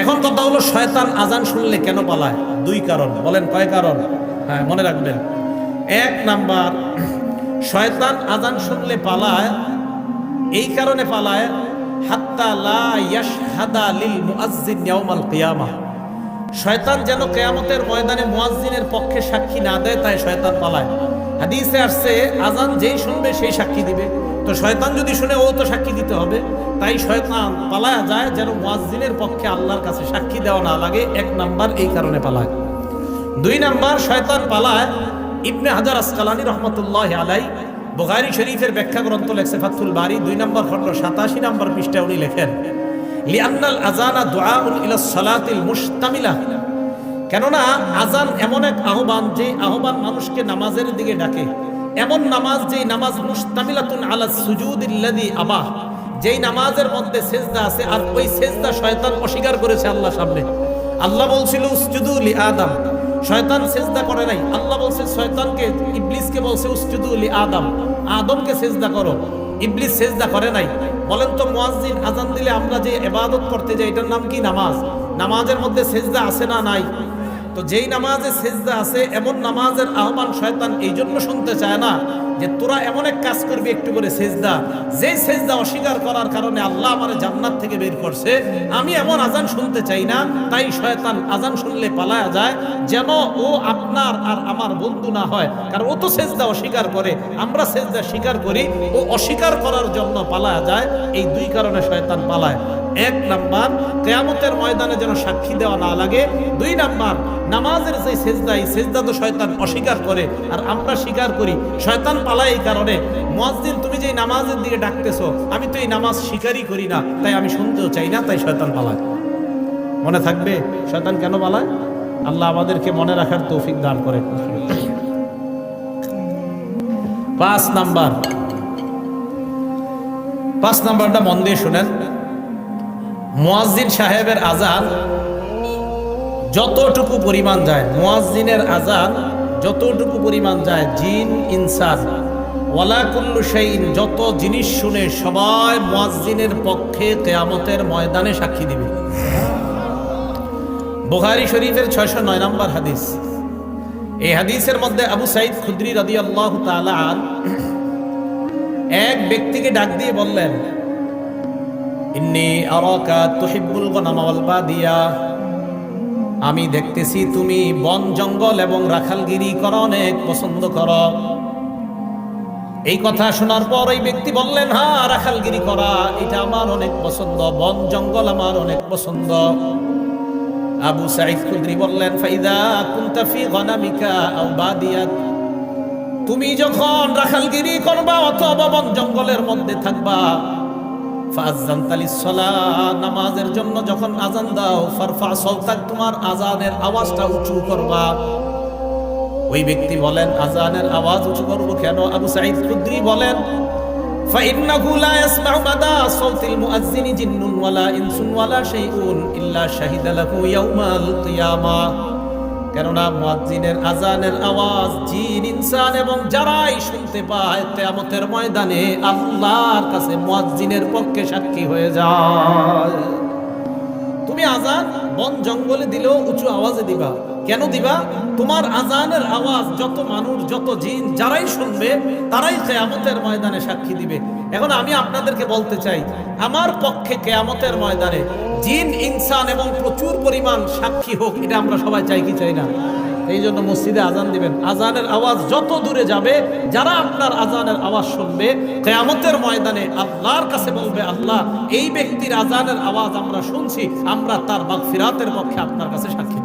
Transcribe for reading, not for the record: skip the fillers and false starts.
এখন কথা হলো, শয়তান আজান শুনলে কেন পালায়? দুই কারণ। বলেন কয় কারণ? হ্যাঁ, মনে রাখবেন। এক নাম্বার, শয়তান আজান শুনলে পালায় এই কারণে পালায়, হাত্তা লা ইয়াশহাদা লিল মুআজ্জিন ইয়াউমাল কিয়ামাহ। শয়তান যেন কিয়ামতের ময়দানে মুয়াজ্জিনের পক্ষে সাক্ষী না দেয়, তাই শয়তান পালায়। হাদিসে আসছে আজান যেই শুনবে সেই সাক্ষী দিবে। তো শয়তান যদি শুনে ও তো সাক্ষী দিতে হবে, তাই শয়তান পালায়া যায় যেন মুয়াজ্জিনের পক্ষে আল্লাহর কাছে সাক্ষী দেওয়া না লাগে। এক নাম্বার এই কারণে পালায়। দুই নাম্বার, শয়তান পালায়, ইবনে হাজার আসকালানী রহমতুল্লাহ আলাইহি বুখারী শরীফের ব্যাখ্যা গ্রন্থ লেখছে ফাতহুল বারী 2 নম্বর খণ্ড 87 নম্বর পৃষ্ঠায় উনি লেখেন, লিআন্নাল আযানা দুআউন ইলাস সালাতিল মুশতামিলা। কেননা আজান এমন এক আহ্বান, যে আহ্বান মানুষকে নামাজের দিকে ডাকে। এমন নামাজ, যেই নামাজ মুশতামিলাতুন আলা সুজুদিল্লাযী আবাহ, যেই নামাজের মধ্যে সেজদা আছে, আর ওই সেজদা শয়তান অস্বীকার করেছে আল্লাহর সামনে। আল্লাহ বলছিল উসজুদু লি আদম, শয়তান সেজদা করে নাই। আল্লাহ বলছে শয়তানকে, ইবলিসকে বলছে উসজুদু লি আদম, আদমকে সেজদা করো। ইবলিস সেজদা করে নাই। বলেন তো, মুয়াজ্জিন আজান দিলে আমরা যে ইবাদত করতে যাই, এটার নাম কি? নামাজ। নামাজের মধ্যে সেজদা আছে না নাই? তো যেই নামাজে সেজদা আছে, এমন নামাজের আহ্বান শয়তান এই জন্য শুনতে চায় না যে তোরা এমন এক কাজ করবি একটু করে সেজদা, যে সেজদা অস্বীকার করার কারণে আল্লাহ আমার জান্নাত থেকে বের করছে। আমি এমন আজান শুনতে চাই না, তাই শয়তান আজান শুনলে পালায়া যায় যেন ও আপনার আর আমার বন্ধু না হয়। কারণ ও তো সেজদা অস্বীকার করে, আমরা সেজদা স্বীকার করি, ও অস্বীকার করার জন্য পালায়া যায়। এই দুই কারণে শয়তান পালায়। এক নাম্বার, কিয়ামতের ময়দানে যেন সাক্ষী দেওয়া না লাগে। দুই নাম্বার, নামাজের যে সেজদা, এই সেজদা তো শয়তান অস্বীকার করে আর আমরা স্বীকার করি। শয়তান পালায় এই কারণে, মুয়াজ্জিন তুমি যে নামাজের দিকে ডাকতেছো, আমি তো এই নামাজ স্বীকারই করি না, তাই আমি শুনতেও চাই না, তাই শয়তান পালায়। মনে থাকবে শয়তান কেন পালায়? আল্লাহ আমাদেরকে মনে রাখার তৌফিক দান করে। 5 নাম্বারটা মন দিয়ে শুনেন। মুয়াজ্জিন সাহেবের আজান যতটুকু পরিমাণ যায়, মুয়াজ্জিনের আজান যতটুকু পরিমাণ যায়, জিন ইনসান ওয়ালা কুল্লু শাইইন, যত জিনিস শুনে সবাই মুয়াজ্জিনের পক্ষে কিয়ামতের ময়দানে সাক্ষী দিবে। বুখারী শরীফের 609 নম্বর হাদিস। এই হাদিসের মধ্যে আবু সাঈদ খুদরি রাদিয়াল্লাহু তাআলা এক ব্যক্তিকে ডাক দিয়ে বললেন, ইন্নী আরাকা তুহিব্বুল গনাম ওয়াল বাদিয়া, আমি দেখতেছি তুমি বন জঙ্গল এবং রাখালগিরি করা অনেক পছন্দ করো। এই কথা শোনার পর ওই ব্যক্তি বললেন, হ্যাঁ, রাখালগিরি করা এটা আমার অনেক পছন্দ, বন জঙ্গল আমার অনেক পছন্দ। আবু সাঈদ খুদরি বললেন, ফাইদা কুনতা ফি গনামিকা আও বাদিয়াত, তুমি যখন রাখালগিরি করবা অথবা বন জঙ্গলের মধ্যে থাকবা, নামাজের জন্য যখন আজান দাও, ফারফা সাওতাক, তোমার আজানের আওয়াজটা উঁচু করবা। ওই ব্যক্তি বলেন, আজানের আওয়াজ উঁচু করব কেন? আবু সাঈদ খুদরি বলেন, ফাইন্নাহু লা ইয়াসমাউ মাদা সাওতিল মুআজ্জিনি জিন্নুন ওয়ালা ইনসুন ওয়ালা শাইউন ইল্লা শাহিদা লাহু ইয়াউমাল কিয়ামাহ। কেননা মুয়াজ্জিনের আজানের আওয়াজ জিন ইনসান এবং যারাই শুনতে পায়, কিয়ামতের ময়দানে আল্লাহর কাছে মুয়াজ্জিনের পক্ষে সাক্ষী হয়ে যায়। তুমি আজান বন জঙ্গলে দিলেও উঁচু আওয়াজে দিবা। কেন দিবা? তোমার আজানের আওয়াজ যত মানুষ, যত জিন যারাই শুনবে, তারাই কিয়ামতের ময়দানে সাক্ষী দিবে। এখন আমি আপনাদেরকে বলতে চাই, আমার পক্ষে কিয়ামতের ময়দানে জিন ইনসান এবং প্রচুর পরিমাণ সাক্ষী হোক, এটা আমরা সবাই চাই কি চাই না? এই জন্য মসজিদে আজান দিবেন। আজানের আওয়াজ যত দূরে যাবে, যারা আপনার আজানের আওয়াজ শুনবে, কিয়ামতের ময়দানে আল্লাহর কাছে বলবে, আল্লাহ, এই ব্যক্তির আজানের আওয়াজ আমরা শুনছি, আমরা তার মাগফিরাতের পক্ষে আপনার কাছে সাক্ষী।